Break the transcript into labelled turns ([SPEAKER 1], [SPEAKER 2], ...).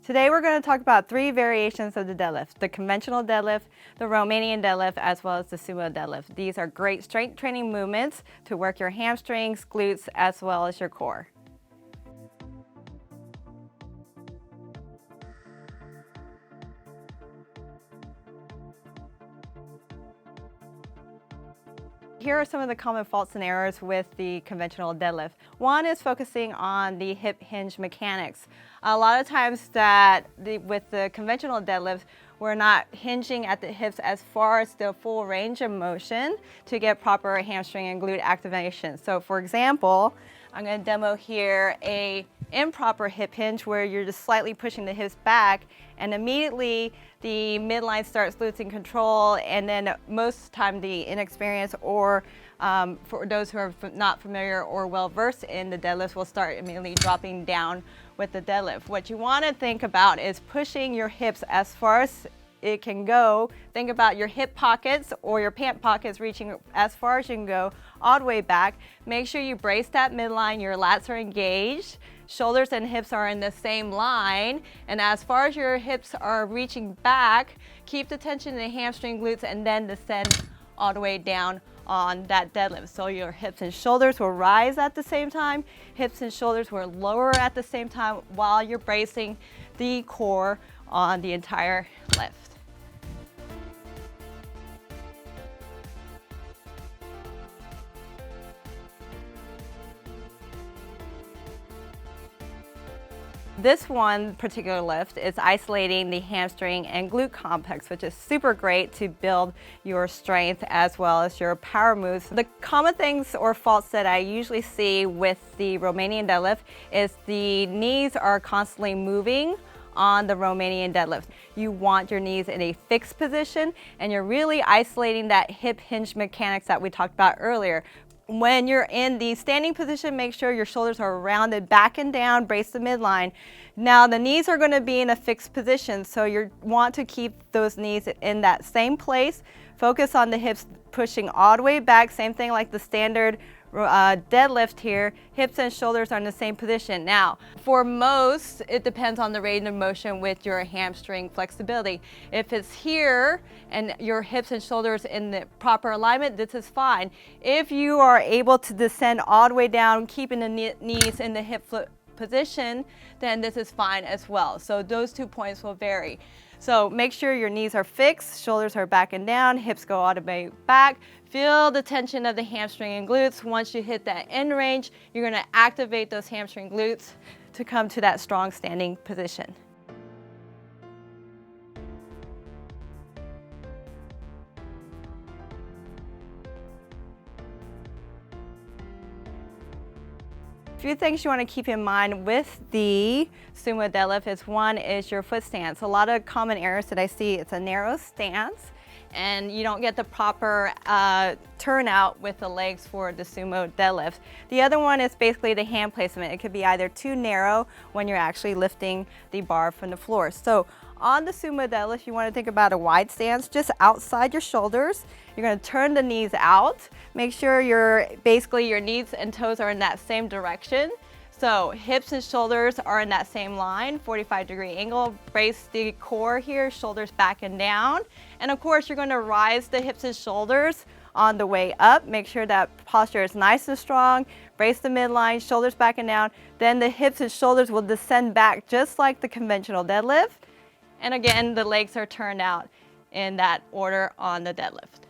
[SPEAKER 1] Today we're going to talk about 3 variations of the deadlift: the conventional deadlift, the Romanian deadlift, as well as the Sumo deadlift. These are great strength training movements to work your hamstrings, glutes, as well as your core. Here are some of the common faults and errors with the conventional deadlift. One is focusing on the hip hinge mechanics. A lot of times with the conventional deadlift, we're not hinging at the hips as far as the full range of motion to get proper hamstring and glute activation. So for example, I'm going to demo here a improper hip hinge where you're just slightly pushing the hips back and immediately the midline starts losing control, and then most of the time the inexperienced or for those who are not familiar or well versed in the deadlift will start immediately dropping down with the deadlift. What you want to think about is pushing your hips as far as it can go. Think about your hip pockets or your pant pockets reaching as far as you can go all the way back. Make sure you brace that midline, your lats are engaged, shoulders and hips are in the same line, and as far as your hips are reaching back, keep the tension in the hamstring, glutes, and then descend all the way down on that deadlift. So your hips and shoulders will rise at the same time, hips and shoulders will lower at the same time while you're bracing the core on the entire lift. This one particular lift is isolating the hamstring and glute complex, which is super great to build your strength as well as your power moves. The common things or faults that I usually see with the Romanian deadlift is the knees are constantly moving on the Romanian deadlift. You want your knees in a fixed position and you're really isolating that hip hinge mechanics that we talked about earlier. When you're in the standing position, make sure your shoulders are rounded back and down, brace the midline. Now the knees are going to be in a fixed position, so you want to keep those knees in that same place. Focus on the hips pushing all the way back, same thing like the standard deadlift here. Hips and shoulders are in the same position. Now, for most, it depends on the range of motion with your hamstring flexibility. If it's here and your hips and shoulders in the proper alignment, this is fine. If you are able to descend all the way down, keeping the knees in the hip position, then this is fine as well. So those 2 points will vary. So make sure your knees are fixed, shoulders are back and down, hips go all the way back. Feel the tension of the hamstring and glutes. Once you hit that end range, you're going to activate those hamstring glutes to come to that strong standing position. A few things you want to keep in mind with the Sumo deadlift is one is your foot stance. A lot of common errors that I see, it's a narrow stance and you don't get the proper turnout with the legs for the Sumo deadlift. The other one is basically the hand placement. It could be either too narrow when you're actually lifting the bar from the floor. So on the Sumo deadlift, you want to think about a wide stance just outside your shoulders. You're going to turn the knees out. Make sure your knees and toes are in that same direction. So hips and shoulders are in that same line, 45-degree angle. Brace the core here, shoulders back and down. And of course, you're going to rise the hips and shoulders on the way up. Make sure that posture is nice and strong. Brace the midline, shoulders back and down. Then the hips and shoulders will descend back just like the conventional deadlift. And again, the legs are turned out in that order on the deadlift.